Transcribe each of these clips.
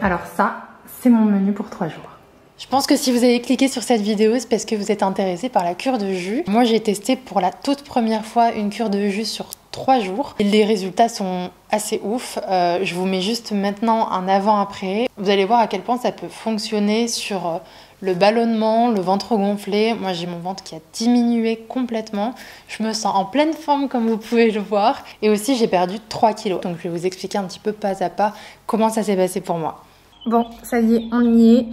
Alors ça, c'est mon menu pour 3 jours. Je pense que si vous avez cliqué sur cette vidéo, c'est parce que vous êtes intéressé par la cure de jus. Moi, j'ai testé pour la toute première fois une cure de jus sur 3 jours. Et les résultats sont assez ouf. Je vous mets juste maintenant un avant-après. Vous allez voir à quel point ça peut fonctionner sur le ballonnement, le ventre gonflé. Moi, j'ai mon ventre qui a diminué complètement. Je me sens en pleine forme comme vous pouvez le voir. Et aussi, j'ai perdu 3 kilos. Donc, je vais vous expliquer un petit peu pas à pas comment ça s'est passé pour moi. Bon, ça y est, on y est.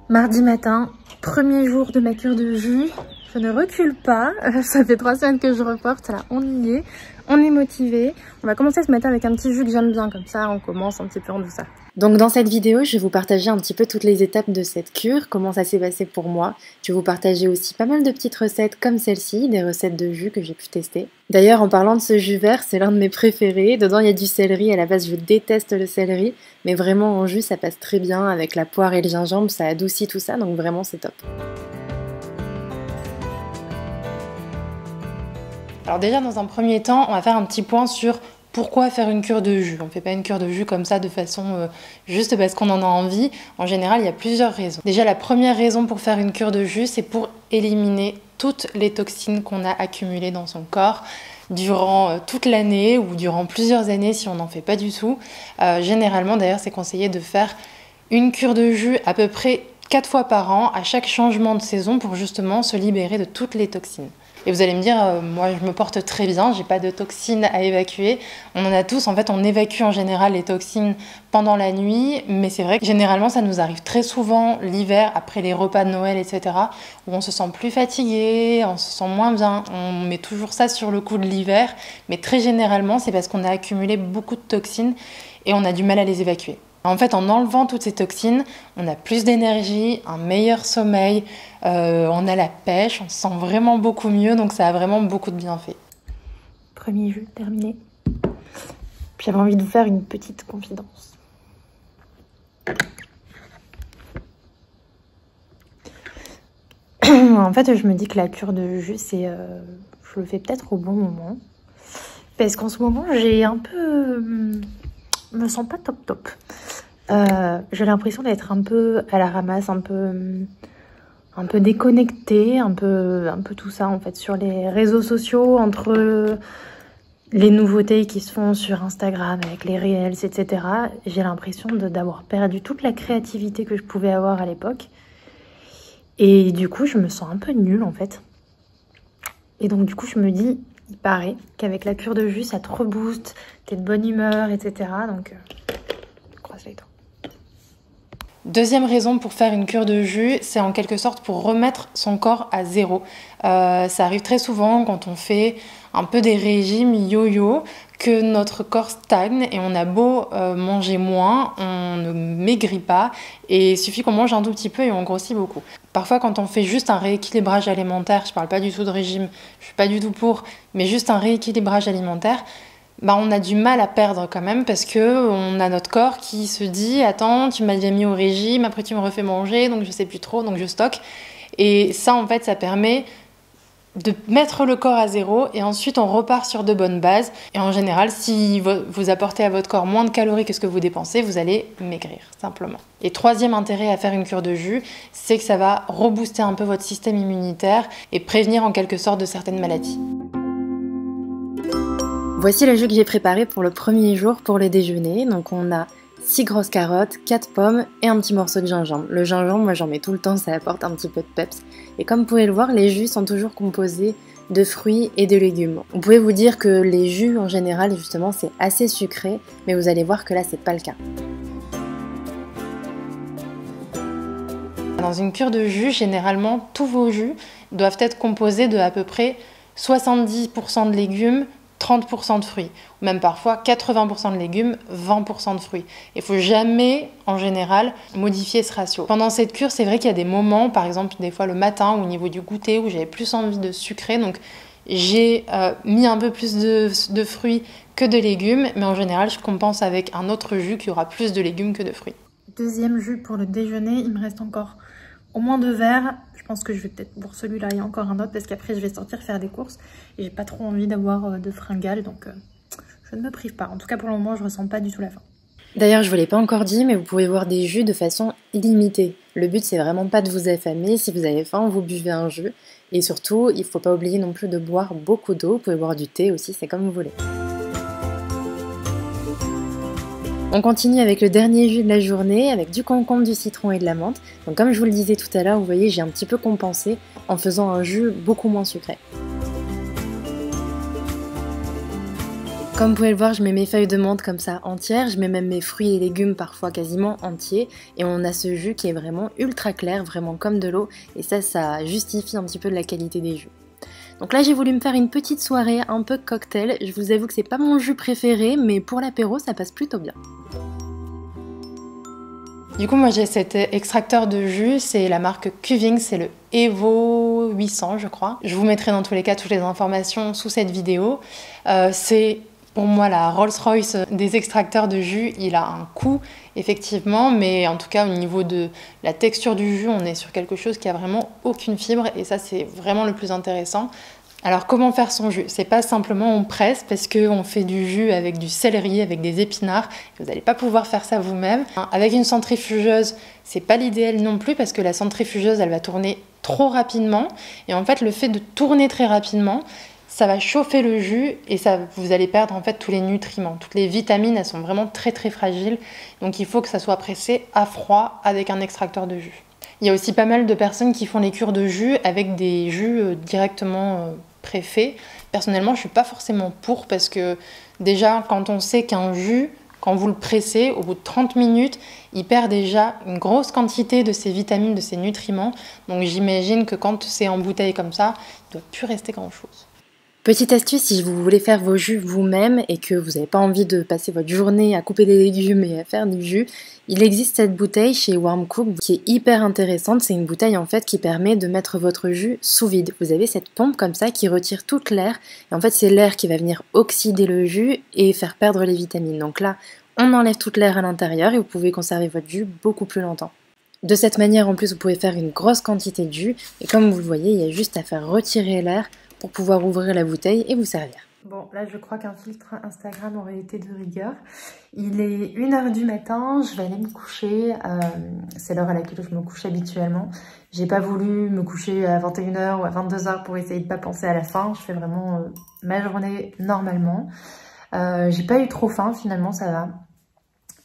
Mardi matin, premier jour de ma cure de jus. Je ne recule pas. Ça fait 3 semaines que je reporte. Là, on y est. On est motivé. On va commencer ce matin avec un petit jus que j'aime bien. Comme ça, on commence un petit peu en douceur. Donc dans cette vidéo, je vais vous partager un petit peu toutes les étapes de cette cure, comment ça s'est passé pour moi. Je vais vous partager aussi pas mal de petites recettes comme celle-ci, des recettes de jus que j'ai pu tester. D'ailleurs, en parlant de ce jus vert, c'est l'un de mes préférés. Dedans, il y a du céleri. À la base, je déteste le céleri, mais vraiment en jus, ça passe très bien avec la poire et le gingembre. Ça adoucit tout ça, donc vraiment, c'est top. Alors déjà, dans un premier temps, on va faire un petit point sur pourquoi faire une cure de jus. On ne fait pas une cure de jus comme ça de façon juste parce qu'on en a envie. En général, il y a plusieurs raisons. Déjà, la première raison pour faire une cure de jus, c'est pour éliminer toutes les toxines qu'on a accumulées dans son corps durant toute l'année ou durant plusieurs années si on n'en fait pas du tout. Généralement, d'ailleurs, c'est conseillé de faire une cure de jus à peu près 4 fois par an à chaque changement de saison pour justement se libérer de toutes les toxines. Et vous allez me dire, moi je me porte très bien, j'ai pas de toxines à évacuer. On en a tous, en fait on évacue en général les toxines pendant la nuit, mais c'est vrai que généralement ça nous arrive très souvent l'hiver, après les repas de Noël, etc., où on se sent plus fatigué, on se sent moins bien. On met toujours ça sur le coup de l'hiver, mais très généralement c'est parce qu'on a accumulé beaucoup de toxines et on a du mal à les évacuer. En fait, en enlevant toutes ces toxines, on a plus d'énergie, un meilleur sommeil, on a la pêche, on se sent vraiment beaucoup mieux, donc ça a vraiment beaucoup de bienfaits. Premier jus terminé. J'avais envie de vous faire une petite confidence. En fait, je me dis que la cure de jus, je le fais peut-être au bon moment. Parce qu'en ce moment, j'ai un peu... Je me sens pas top. J'ai l'impression d'être un peu à la ramasse, un peu déconnectée, un peu tout ça en fait sur les réseaux sociaux, entre les nouveautés qui se font sur Instagram avec les Reels, etc. J'ai l'impression d'avoir perdu toute la créativité que je pouvais avoir à l'époque. Et du coup, je me sens un peu nulle en fait. Et donc du coup, je me dis, il paraît qu'avec la cure de jus, ça te rebooste, t'es de bonne humeur, etc. Donc, croise les doigts. Deuxième raison pour faire une cure de jus, c'est en quelque sorte pour remettre son corps à zéro. Ça arrive très souvent quand on fait un peu des régimes yo-yo, que notre corps stagne et on a beau manger moins, on ne maigrit pas et il suffit qu'on mange un tout petit peu et on grossit beaucoup. Parfois quand on fait juste un rééquilibrage alimentaire, je parle pas du tout de régime, je suis pas du tout pour, mais juste un rééquilibrage alimentaire, on a du mal à perdre quand même parce que on a notre corps qui se dit « Attends, tu m'as déjà mis au régime, après tu me refais manger, donc je sais plus trop, donc je stocke. » Et ça, en fait, ça permet de mettre le corps à zéro et ensuite on repart sur de bonnes bases. Et en général, si vous apportez à votre corps moins de calories que ce que vous dépensez, vous allez maigrir, simplement. Et troisième intérêt à faire une cure de jus, c'est que ça va rebooster un peu votre système immunitaire et prévenir en quelque sorte de certaines maladies. Voici le jus que j'ai préparé pour le premier jour pour le déjeuner. Donc on a 6 grosses carottes, 4 pommes et un petit morceau de gingembre. Le gingembre, moi j'en mets tout le temps, ça apporte un petit peu de peps. Et comme vous pouvez le voir, les jus sont toujours composés de fruits et de légumes. Vous pouvez vous dire que les jus en général, justement, c'est assez sucré, mais vous allez voir que là, c'est pas le cas. Dans une cure de jus, généralement, tous vos jus doivent être composés de à peu près 70% de légumes, 30% de fruits, ou même parfois 80% de légumes, 20% de fruits. Il ne faut jamais, en général, modifier ce ratio. Pendant cette cure, c'est vrai qu'il y a des moments, par exemple des fois le matin ou au niveau du goûter, où j'avais plus envie de sucrer, donc j'ai mis un peu plus de fruits que de légumes, mais en général, je compense avec un autre jus qui aura plus de légumes que de fruits. Deuxième jus pour le déjeuner, il me reste encore au moins 2 verres. Je pense que je vais peut-être pour celui-là et encore un autre parce qu'après je vais sortir faire des courses et j'ai pas trop envie d'avoir de fringales, donc je ne me prive pas. En tout cas pour le moment je ressens pas du tout la faim. D'ailleurs, je vous l'ai pas encore dit, mais vous pouvez boire des jus de façon illimitée. Le but, c'est vraiment pas de vous affamer. Si vous avez faim, vous buvez un jus. Et surtout, il faut pas oublier non plus de boire beaucoup d'eau. Vous pouvez boire du thé aussi, c'est comme vous voulez. On continue avec le dernier jus de la journée, avec du concombre, du citron et de la menthe. Donc comme je vous le disais tout à l'heure, vous voyez, j'ai un petit peu compensé en faisant un jus beaucoup moins sucré. Comme vous pouvez le voir, je mets mes feuilles de menthe comme ça entières, je mets même mes fruits et légumes parfois quasiment entiers, et on a ce jus qui est vraiment ultra clair, vraiment comme de l'eau, et ça justifie un petit peu de la qualité des jus. Donc là j'ai voulu me faire une petite soirée un peu cocktail, je vous avoue que c'est pas mon jus préféré, mais pour l'apéro ça passe plutôt bien. Du coup moi j'ai cet extracteur de jus, c'est la marque Cuvings, c'est le Evo 800 je crois. Je vous mettrai dans tous les cas toutes les informations sous cette vidéo. C'est pour moi la Rolls-Royce des extracteurs de jus, il a un coût effectivement, mais en tout cas au niveau de la texture du jus, on est sur quelque chose qui a vraiment aucune fibre et ça c'est vraiment le plus intéressant. Alors comment faire son jus? C'est pas simplement on presse parce qu'on fait du jus avec du céleri, avec des épinards. Vous n'allez pas pouvoir faire ça vous-même. Avec une centrifugeuse, c'est pas l'idéal non plus parce que la centrifugeuse elle va tourner trop rapidement. Et en fait le fait de tourner très rapidement, ça va chauffer le jus et vous allez perdre en fait tous les nutriments. Toutes les vitamines elles sont vraiment très très fragiles. Donc il faut que ça soit pressé à froid avec un extracteur de jus. Il y a aussi pas mal de personnes qui font les cures de jus avec des jus directement préfaits. Personnellement, je suis pas forcément pour parce que déjà, quand on sait qu'un jus, quand vous le pressez, au bout de 30 minutes, il perd déjà une grosse quantité de ses vitamines, de ses nutriments. Donc j'imagine que quand c'est en bouteille comme ça, il ne doit plus rester grand-chose. Petite astuce, si vous voulez faire vos jus vous-même et que vous n'avez pas envie de passer votre journée à couper des légumes et à faire du jus, il existe cette bouteille chez Warm Cook qui est hyper intéressante. C'est une bouteille en fait qui permet de mettre votre jus sous vide. Vous avez cette pompe comme ça qui retire toute l'air et en fait c'est l'air qui va venir oxyder le jus et faire perdre les vitamines. Donc là, on enlève toute l'air à l'intérieur et vous pouvez conserver votre jus beaucoup plus longtemps. De cette manière en plus vous pouvez faire une grosse quantité de jus et comme vous le voyez, il y a juste à faire retirer l'air pour pouvoir ouvrir la bouteille et vous servir. Bon, là je crois qu'un filtre Instagram aurait été de rigueur. Il est 1h du matin, je vais aller me coucher. C'est l'heure à laquelle je me couche habituellement. J'ai pas voulu me coucher à 21h ou à 22h pour essayer de pas penser à la faim. Je fais vraiment ma journée normalement. J'ai pas eu trop faim finalement, ça va.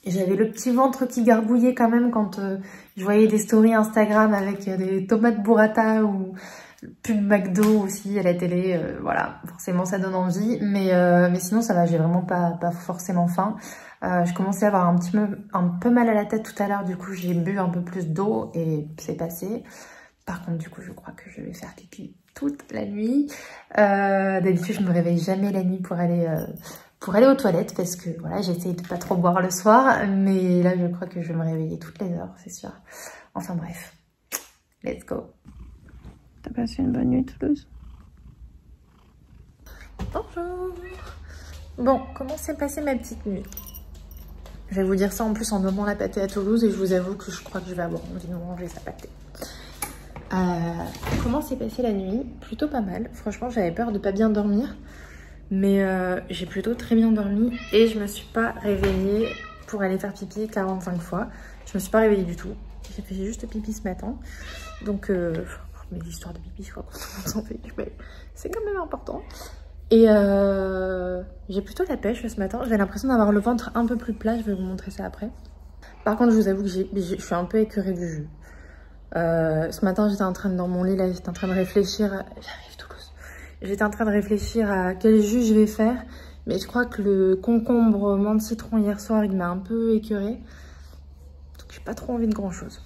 J'avais le petit ventre qui gargouillait quand même quand je voyais des stories Instagram avec des tomates burrata ou pub McDo aussi à la télé, voilà, forcément ça donne envie, mais sinon ça va, j'ai vraiment pas forcément faim. Je commençais à avoir un peu mal à la tête tout à l'heure, du coup j'ai bu un peu plus d'eau et c'est passé. Par contre du coup je crois que je vais faire pipi toute la nuit. D'habitude je me réveille jamais la nuit pour aller aux toilettes parce que voilà, j'essaye de pas trop boire le soir, mais là je crois que je vais me réveiller toutes les heures, c'est sûr. Enfin bref, let's go. T'as passé une bonne nuit, Toulouse? Bonjour. Bon, comment s'est passée ma petite nuit? Je vais vous dire ça en plus en nommant la pâtée à Toulouse et je vous avoue que je crois que je vais avoir envie de manger sa pâtée. Comment s'est passée la nuit? Plutôt pas mal. Franchement, j'avais peur de pas bien dormir. Mais j'ai plutôt très bien dormi et je me suis pas réveillée pour aller faire pipi 45 fois. Je me suis pas réveillée du tout. J'ai fait juste pipi ce matin. Donc... mais l'histoire de pipi, je crois qu'on s'en fait, mais c'est quand même important. Et j'ai plutôt la pêche ce matin. J'ai l'impression d'avoir le ventre un peu plus plat. Je vais vous montrer ça après. Par contre, je vous avoue que je suis un peu écœurée du jus. Ce matin, j'étais en train de, dans mon lit, là, j'étais en train de réfléchir. J'arrive Toulouse. J'étais en train de réfléchir à quel jus je vais faire. Mais je crois que le concombre menthe citron hier soir, il m'a un peu écœurée. Donc, j'ai pas trop envie de grand chose.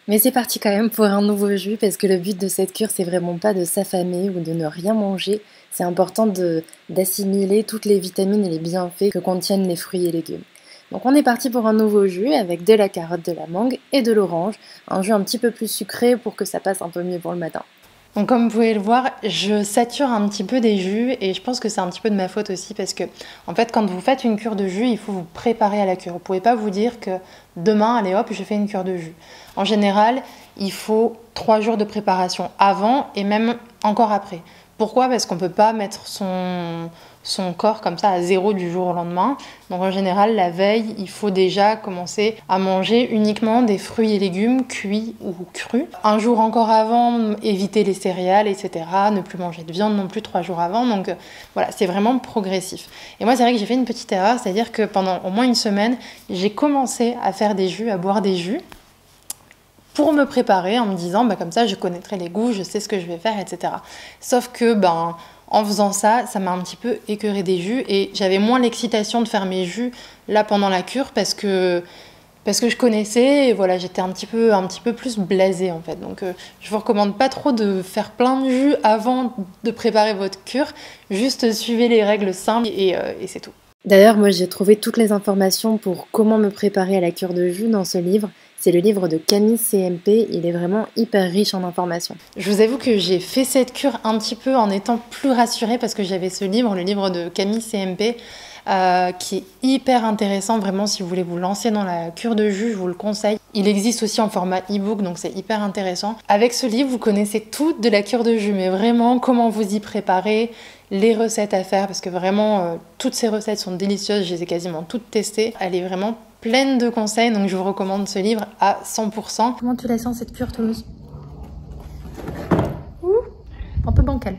Mais c'est parti quand même pour un nouveau jus parce que le but de cette cure c'est vraiment pas de s'affamer ou de ne rien manger, c'est important d'assimiler toutes les vitamines et les bienfaits que contiennent les fruits et légumes. Donc on est parti pour un nouveau jus avec de la carotte, de la mangue et de l'orange, un jus un petit peu plus sucré pour que ça passe un peu mieux pour le matin. Donc comme vous pouvez le voir, je sature un petit peu des jus et je pense que c'est un petit peu de ma faute aussi parce que en fait quand vous faites une cure de jus, il faut vous préparer à la cure. Vous ne pouvez pas vous dire que demain, allez hop, je fais une cure de jus. En général, il faut 3 jours de préparation avant et même encore après. Pourquoi? Parce qu'on ne peut pas mettre son corps comme ça à zéro du jour au lendemain. Donc en général, la veille, il faut déjà commencer à manger uniquement des fruits et légumes cuits ou crus. Un jour encore avant, éviter les céréales, etc. Ne plus manger de viande non plus 3 jours avant. Donc voilà, c'est vraiment progressif. Et moi, c'est vrai que j'ai fait une petite erreur, c'est-à-dire que pendant au moins une semaine, j'ai commencé à faire des jus, à boire des jus, pour me préparer en me disant, comme ça, je connaîtrai les goûts, je sais ce que je vais faire, etc. Sauf que, en faisant ça, ça m'a un petit peu écœuré des jus et j'avais moins l'excitation de faire mes jus là pendant la cure parce que je connaissais et voilà, j'étais un petit peu plus blasée en fait. Donc je vous recommande pas trop de faire plein de jus avant de préparer votre cure, juste suivez les règles simples et c'est tout. D'ailleurs, moi j'ai trouvé toutes les informations pour comment me préparer à la cure de jus dans ce livre. C'est le livre de Camille CMP, il est vraiment hyper riche en informations. Je vous avoue que j'ai fait cette cure un petit peu en étant plus rassurée parce que j'avais ce livre, le livre de Camille CMP, qui est hyper intéressant. Vraiment, si vous voulez vous lancer dans la cure de jus, je vous le conseille. Il existe aussi en format e-book, donc c'est hyper intéressant. Avec ce livre, vous connaissez tout de la cure de jus, mais vraiment comment vous y préparer, les recettes à faire, parce que vraiment, toutes ces recettes sont délicieuses, je les ai quasiment toutes testées. Elle est vraiment pleine de conseils, donc je vous recommande ce livre à 100%. Comment tu la sens cette cure, Toulouse? Ouh, un peu bancal.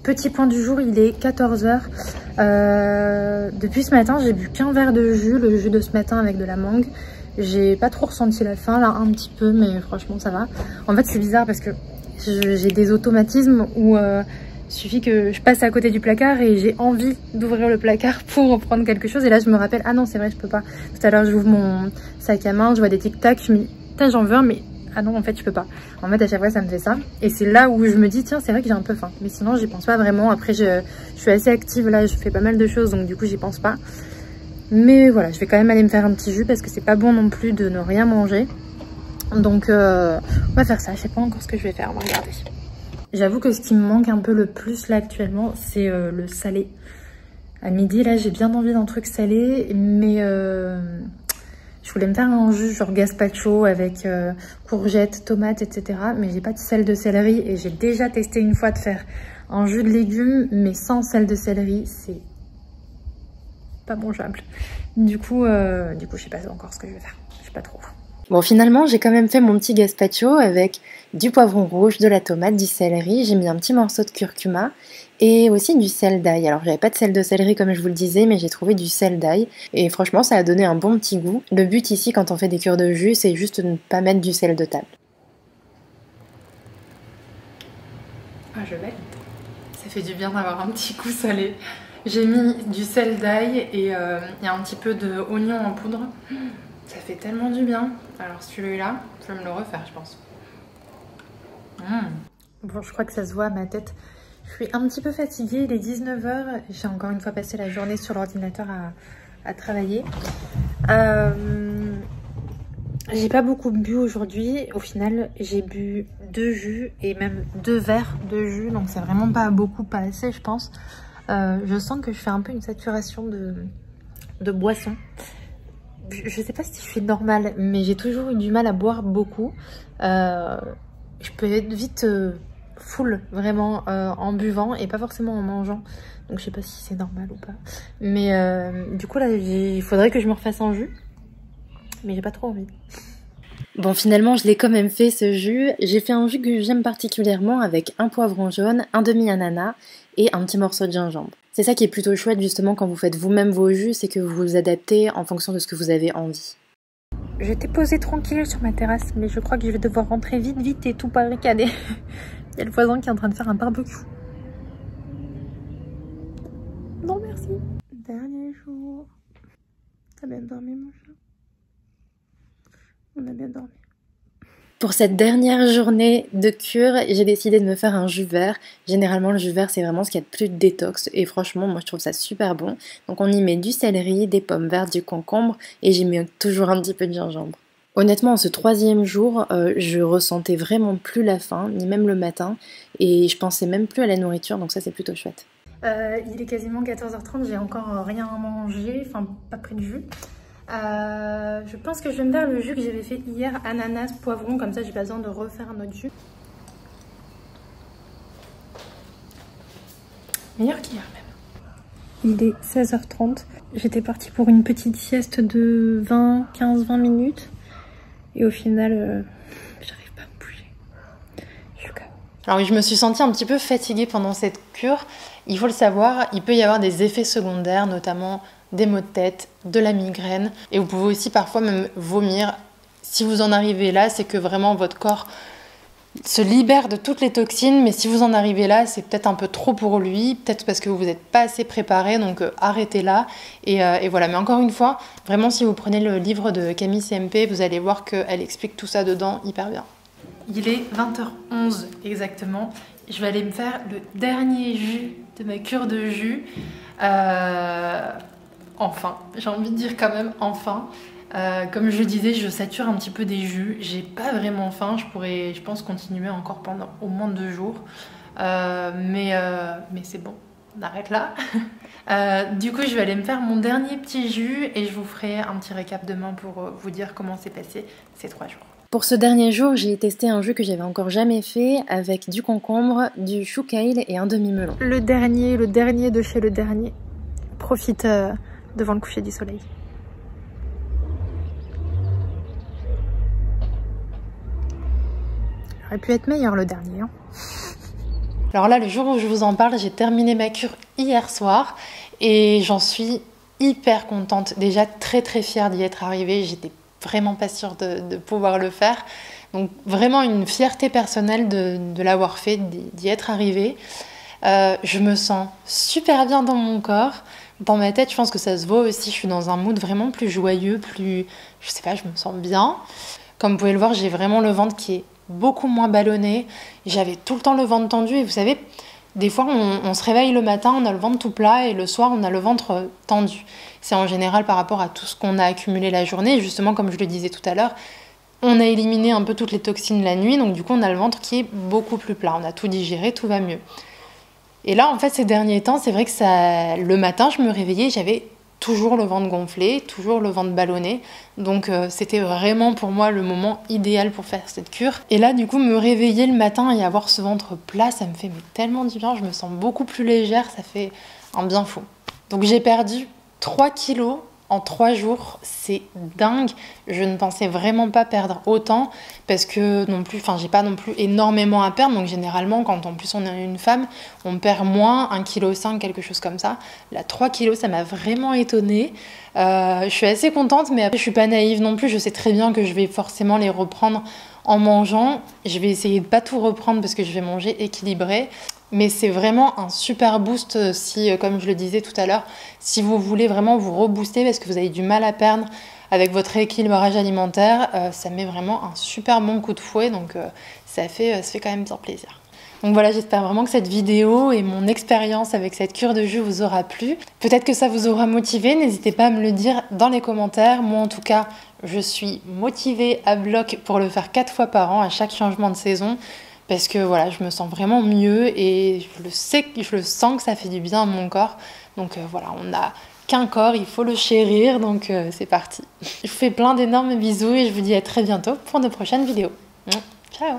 Petit point du jour, il est 14 h. Depuis ce matin, j'ai bu qu'un verre de jus, le jus de ce matin avec de la mangue. J'ai pas trop ressenti la faim, là un petit peu, mais franchement ça va. En fait c'est bizarre parce que j'ai des automatismes où il suffit que je passe à côté du placard et j'ai envie d'ouvrir le placard pour prendre quelque chose. Et là je me rappelle, ah non c'est vrai je peux pas. Tout à l'heure j'ouvre mon sac à main, je vois des tic-tac, je me dis, putain j'en veux un, mais ah non en fait je peux pas. En fait à chaque fois ça me fait ça. Et c'est là où je me dis, tiens c'est vrai que j'ai un peu faim. Mais sinon j'y pense pas vraiment. Après je suis assez active là, je fais pas mal de choses donc du coup j'y pense pas. Mais voilà, je vais quand même aller me faire un petit jus parce que c'est pas bon non plus de ne rien manger. Donc on va faire ça, je sais pas encore ce que je vais faire, on va regarder. J'avoue que ce qui me manque un peu le plus là actuellement, c'est le salé. À midi là j'ai bien envie d'un truc salé, mais je voulais me faire un jus genre gazpacho avec courgettes, tomates, etc. Mais j'ai pas de sel de céleri et j'ai déjà testé une fois de faire un jus de légumes, mais sans sel de céleri, c'est pas mangeable. Du coup, je sais pas encore ce que je vais faire. Je sais pas trop. Bon, finalement, j'ai quand même fait mon petit gazpacho avec du poivron rouge, de la tomate, du céleri. J'ai mis un petit morceau de curcuma et aussi du sel d'ail. Alors, j'avais pas de sel de céleri comme je vous le disais, mais j'ai trouvé du sel d'ail. Et franchement, ça a donné un bon petit goût. Le but ici, quand on fait des cures de jus, c'est juste de ne pas mettre du sel de table. Ah, je valide. Ça fait du bien d'avoir un petit coup salé. J'ai mis du sel d'ail et il y a un petit peu d'oignon en poudre. Ça fait tellement du bien. Alors celui-là, je vais me le refaire, je pense. Bon, je crois que ça se voit à ma tête. Je suis un petit peu fatiguée, il est 19 h. J'ai encore une fois passé la journée sur l'ordinateur à travailler. J'ai pas beaucoup bu aujourd'hui. Au final, j'ai bu 2 jus et même 2 verres de jus. Donc c'est vraiment pas beaucoup, pas assez, je pense. Je sens que je fais un peu une saturation de boisson. Je sais pas si je suis normale, mais j'ai toujours eu du mal à boire beaucoup. Je peux être vite full, vraiment, en buvant et pas forcément en mangeant. Donc je sais pas si c'est normal ou pas. Mais du coup là, il faudrait que je me refasse un jus. Mais j'ai pas trop envie. Bon, finalement, je l'ai quand même fait ce jus. J'ai fait un jus que j'aime particulièrement avec un poivron jaune, un demi-ananas et un petit morceau de gingembre. C'est ça qui est plutôt chouette justement quand vous faites vous-même vos jus, c'est que vous vous adaptez en fonction de ce que vous avez envie. J'étais posée tranquille sur ma terrasse, mais je crois que je vais devoir rentrer vite et tout barricader. Il y a le voisin qui est en train de faire un barbecue. Non merci. Dernier jour. T'as bien dormi mon chat? On a bien dormi. Pour cette dernière journée de cure, j'ai décidé de me faire un jus vert. Généralement, le jus vert, c'est vraiment ce qu'il y a de plus détox. Et franchement, moi, je trouve ça super bon. Donc, on y met du céleri, des pommes vertes, du concombre. Et j'y mets toujours un petit peu de gingembre. Honnêtement, ce 3e jour, je ressentais vraiment plus la faim, ni même le matin. Et je pensais même plus à la nourriture. Donc ça, c'est plutôt chouette. Il est quasiment 14 h 30. J'ai encore rien mangé. Enfin, pas pris de jus. Je pense que je vais me faire le jus que j'avais fait hier, ananas, poivron, comme ça j'ai pas besoin de refaire un autre jus. Meilleur qu'hier même. Il est 16h30. J'étais partie pour une petite sieste de 15-20 minutes. Et au final, j'arrive pas à me bouger. Je suis KO. Alors oui, je me suis sentie un petit peu fatiguée pendant cette cure. Il faut le savoir, il peut y avoir des effets secondaires, notamment des maux de tête, de la migraine. Et vous pouvez aussi parfois même vomir. Si vous en arrivez là, c'est que vraiment votre corps se libère de toutes les toxines, mais si vous en arrivez là, c'est peut-être un peu trop pour lui, peut-être parce que vous n'êtes pas assez préparé, donc arrêtez là. Et voilà, mais encore une fois, vraiment si vous prenez le livre de Camille CMP, vous allez voir qu'elle explique tout ça dedans hyper bien. Il est 20h11 exactement, je vais aller me faire le dernier jus de ma cure de jus. Enfin, j'ai envie de dire quand même enfin. Comme je le disais, je sature un petit peu des jus. J'ai pas vraiment faim. Je pourrais, je pense, continuer encore pendant au moins 2 jours. Mais c'est bon, on arrête là. Du coup, je vais aller me faire mon dernier petit jus et je vous ferai un petit récap demain pour vous dire comment s'est passé ces 3 jours. Pour ce dernier jour, j'ai testé un jus que j'avais encore jamais fait avec du concombre, du chou kale et un demi-melon. Le dernier de chez le dernier. Profite devant le coucher du soleil. Ça aurait pu être meilleur le dernier. Hein. Alors là, le jour où je vous en parle, j'ai terminé ma cure hier soir et j'en suis hyper contente. Déjà très très fière d'y être arrivée. J'étais vraiment pas sûre de pouvoir le faire. Donc vraiment une fierté personnelle de l'avoir fait, d'y être arrivée. Je me sens super bien dans mon corps. Dans ma tête, je pense que ça se voit aussi. Je suis dans un mood vraiment plus joyeux, plus... Je sais pas, je me sens bien. Comme vous pouvez le voir, j'ai vraiment le ventre qui est beaucoup moins ballonné. J'avais tout le temps le ventre tendu et vous savez, des fois on se réveille le matin, on a le ventre tout plat et le soir on a le ventre tendu. C'est en général par rapport à tout ce qu'on a accumulé la journée. Et justement, comme je le disais tout à l'heure, on a éliminé un peu toutes les toxines la nuit, donc du coup on a le ventre qui est beaucoup plus plat. On a tout digéré, tout va mieux. Et là en fait ces derniers temps, c'est vrai que le matin je me réveillais, j'avais toujours le ventre gonflé, toujours le ventre ballonné. Donc c'était vraiment pour moi le moment idéal pour faire cette cure. Et là du coup me réveiller le matin et avoir ce ventre plat, ça me fait tellement du bien, je me sens beaucoup plus légère, ça fait un bien fou. Donc j'ai perdu 3 kilos en 3 jours, c'est dingue. Je ne pensais vraiment pas perdre autant parce que non plus, j'ai pas non plus énormément à perdre. Donc généralement, quand en plus on est une femme, on perd moins, 1,5 kg, quelque chose comme ça. Là, 3 kilos, ça m'a vraiment étonnée. Je suis assez contente, mais après, je suis pas naïve non plus. Je sais très bien que je vais forcément les reprendre en mangeant. Je vais essayer de pas tout reprendre parce que je vais manger équilibré. Mais c'est vraiment un super boost si, comme je le disais tout à l'heure, si vous voulez vraiment vous rebooster parce que vous avez du mal à perdre avec votre rééquilibrage alimentaire, ça met vraiment un super bon coup de fouet, donc ça fait quand même bien plaisir. Donc voilà, j'espère vraiment que cette vidéo et mon expérience avec cette cure de jus vous aura plu. Peut-être que ça vous aura motivé, n'hésitez pas à me le dire dans les commentaires. Moi en tout cas, je suis motivée à bloc pour le faire 4 fois par an à chaque changement de saison. Parce que voilà, je me sens vraiment mieux et je le sens que ça fait du bien à mon corps. Donc voilà, on n'a qu'un corps, il faut le chérir, donc c'est parti. Je vous fais plein d'énormes bisous et je vous dis à très bientôt pour de prochaines vidéos. Ciao!